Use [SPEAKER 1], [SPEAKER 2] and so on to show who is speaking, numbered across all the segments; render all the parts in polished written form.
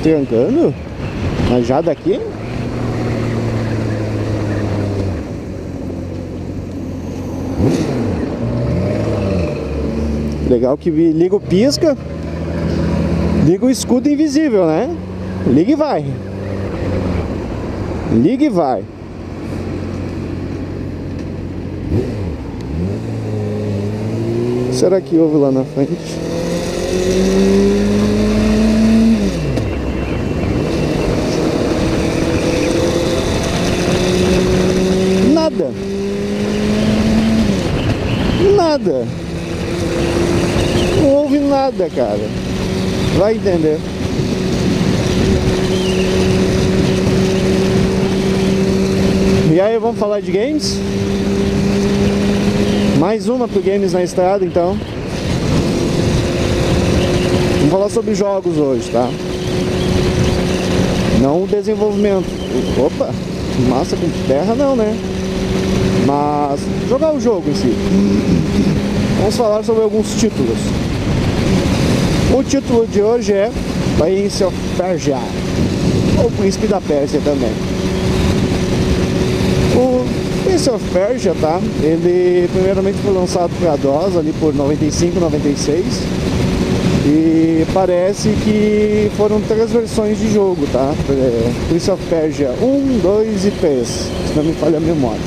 [SPEAKER 1] Trancando? Mas já daqui? Legal que liga o pisca, liga o escudo invisível, né? Liga e vai. Liga e vai. Será que houve lá na frente? Nada. Nada. Não houve nada, cara. Vai entender. E aí, vamos falar de games? Mais uma pro Games na Estrada, então. Vamos falar sobre jogos hoje, tá? Não o desenvolvimento. Opa, massa com terra não, né? Mas jogar o jogo em si. Vamos falar sobre alguns títulos. O título de hoje é Prince of Persia, ou Príncipe da Pérsia também. O Prince of Persia, tá? Ele primeiramente foi lançado para DOS ali por 95, 96. E parece que foram 3 versões de jogo, tá? Prince of Persia 1, 2 e 3, se não me falha a memória.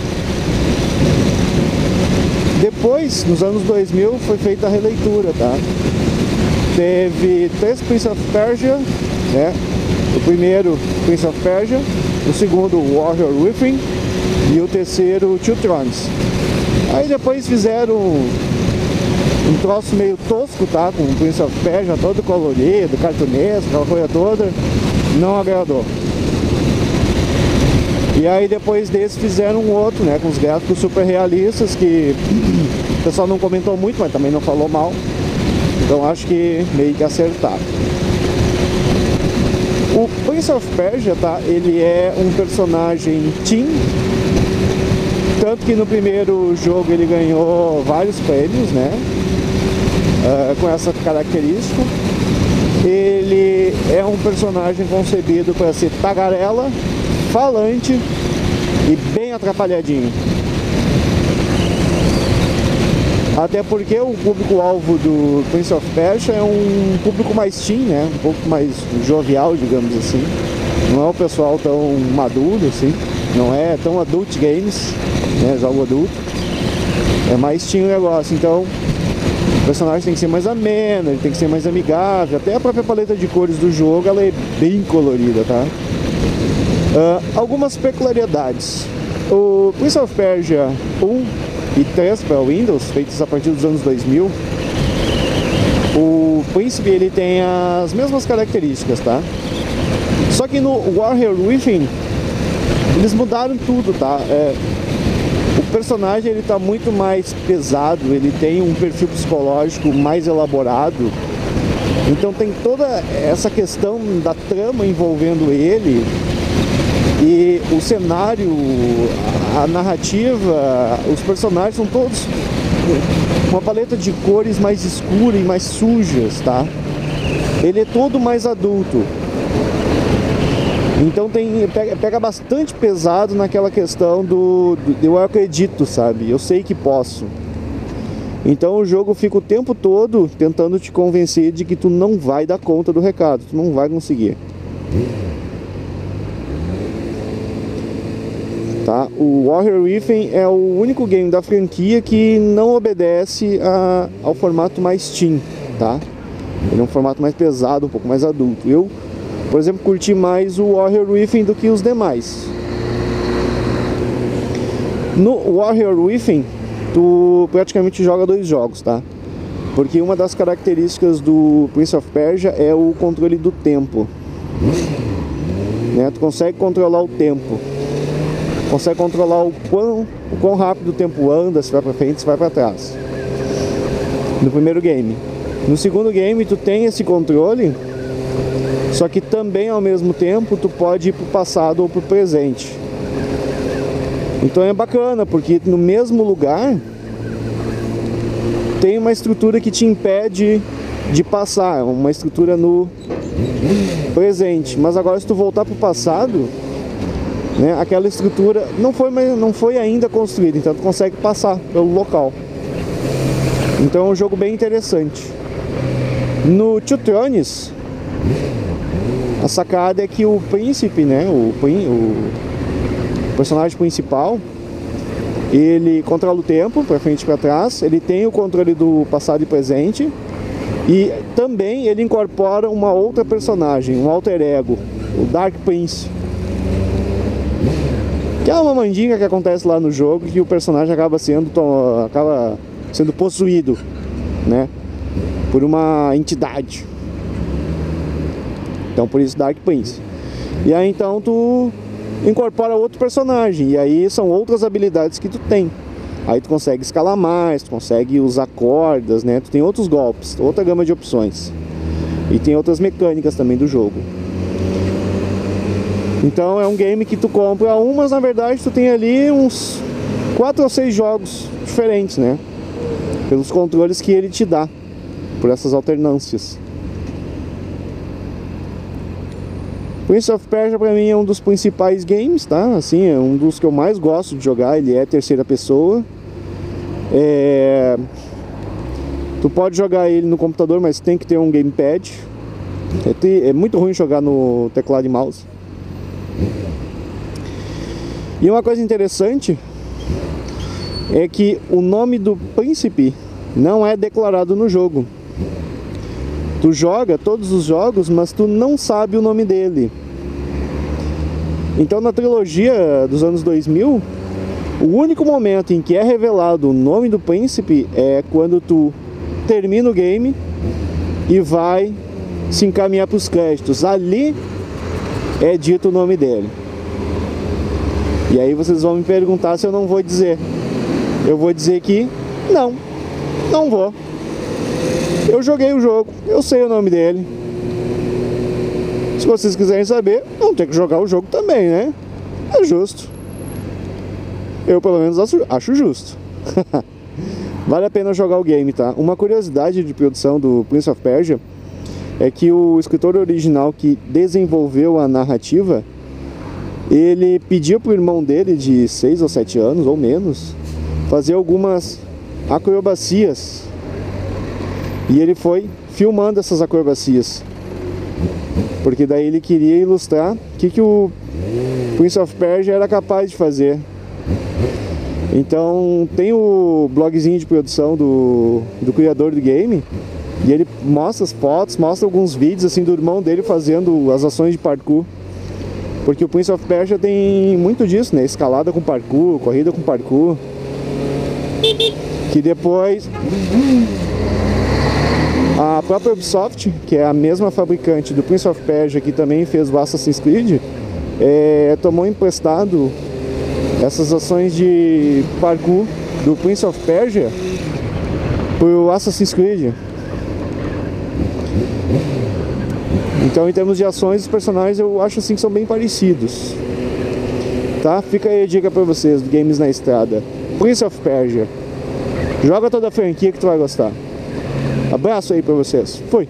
[SPEAKER 1] Depois, nos anos 2000, foi feita a releitura, tá? Teve 3 Prince of Persia, né? O primeiro Prince of Persia, o segundo Warrior Within e o terceiro Two Thrones. Aí depois fizeram um troço meio tosco, tá? Com o Prince of Persia todo colorido, cartunesco, aquela coisa toda. Não agradou. E aí depois desse fizeram um outro, né? Com os gráficos super realistas, que o pessoal não comentou muito, mas também não falou mal. Então acho que meio que acertaram. O Prince of Persia, tá? Ele é um personagem teen. Tanto que no primeiro jogo ele ganhou vários prêmios, né? Com essa característica. Ele é um personagem concebido para ser tagarela, falante e bem atrapalhadinho. Até porque o público-alvo do Prince of Persia é um público mais teen, né? Um pouco mais jovial, digamos assim. Não é o pessoal tão maduro, assim. Não é tão adult games, né? Jogo adulto. É mais teen o negócio. Então, o personagem tem que ser mais ameno, ele tem que ser mais amigável. Até a própria paleta de cores do jogo, ela é bem colorida, tá? Algumas peculiaridades. O Prince of Persia 1 e 3 para Windows, feitos a partir dos anos 2000, o príncipe ele tem as mesmas características, tá? Só que no Warrior Within eles mudaram tudo, tá? O personagem ele tá muito mais pesado, ele tem um perfil psicológico mais elaborado. Então tem toda essa questão da trama envolvendo ele. E o cenário, a narrativa, os personagens são todos uma paleta de cores mais escura e mais sujas, tá? Ele é todo mais adulto. Então pega bastante pesado naquela questão do eu acredito, sabe? Eu sei que posso. Então o jogo fica o tempo todo tentando te convencer de que tu não vai dar conta do recado, tu não vai conseguir. Tá? O Warrior Within é o único game da franquia que não obedece ao formato mais teen, tá? Ele é um formato mais pesado, um pouco mais adulto. Eu, por exemplo, curti mais o Warrior Within do que os demais. No Warrior Within, tu praticamente joga 2 jogos, tá? Porque uma das características do Prince of Persia é o controle do tempo, né? Tu consegue controlar o tempo. Consegue controlar o quão rápido o tempo anda, se vai pra frente, se vai pra trás. No primeiro game. No segundo game tu tem esse controle, só que também ao mesmo tempo tu pode ir pro passado ou pro presente. Então é bacana, porque no mesmo lugar tem uma estrutura que te impede de passar, uma estrutura no presente. Mas agora se tu voltar pro passado, né, aquela estrutura não foi ainda construída, então tu consegue passar pelo local. Então é um jogo bem interessante. No Two Thrones, a sacada é que o príncipe, né, o personagem principal, ele controla o tempo, para frente e para trás, ele tem o controle do passado e presente, e também ele incorpora uma outra personagem, um alter ego, o Dark Prince, que é uma mandinga que acontece lá no jogo, que o personagem acaba sendo possuído, né, por uma entidade. Então por isso Dark Prince. E aí então tu incorpora outro personagem, e aí são outras habilidades que tu tem. Aí tu consegue escalar mais, tu consegue usar cordas, né? Tu tem outros golpes, outra gama de opções. E tem outras mecânicas também do jogo. Então é um game que tu compra um, mas na verdade tu tem ali uns 4 ou 6 jogos diferentes, né? Pelos controles que ele te dá, por essas alternâncias. Prince of Persia pra mim é um dos principais games, tá? Assim, é um dos que eu mais gosto de jogar, ele é terceira pessoa. Tu pode jogar ele no computador, mas tem que ter um gamepad. É muito ruim jogar no teclado e mouse. E uma coisa interessante é que o nome do príncipe não é declarado no jogo. Tu joga todos os jogos, mas tu não sabe o nome dele. Então na trilogia dos anos 2000, o único momento em que é revelado o nome do príncipe é quando tu termina o game e vai se encaminhar para os créditos. Ali é dito o nome dele. E aí vocês vão me perguntar se eu não vou dizer. Eu vou dizer que não vou. Eu joguei o jogo, eu sei o nome dele. Se vocês quiserem saber, vão ter que jogar o jogo também, né? É justo. Eu pelo menos acho justo. Vale a pena jogar o game, tá? Uma curiosidade de produção do Prince of Persia é que o escritor original que desenvolveu a narrativa, ele pediu pro irmão dele de 6 ou 7 anos, ou menos, fazer algumas acrobacias. E ele foi filmando essas acrobacias, porque daí ele queria ilustrar o que o Prince of Persia era capaz de fazer. Então tem o blogzinho de produção do criador do game, e ele mostra as fotos, mostra alguns vídeos assim do irmão dele fazendo as ações de parkour. Porque o Prince of Persia tem muito disso, né? Escalada com parkour, corrida com parkour. Que depois a própria Ubisoft, que é a mesma fabricante do Prince of Persia, que também fez o Assassin's Creed, tomou emprestado essas ações de parkour do Prince of Persia pro Assassin's Creed. Então em termos de ações, os personagens eu acho assim que são bem parecidos. Tá? Fica aí a dica pra vocês do Games na Estrada. Prince of Persia. Joga toda a franquia que tu vai gostar. Abraço aí pra vocês. Fui!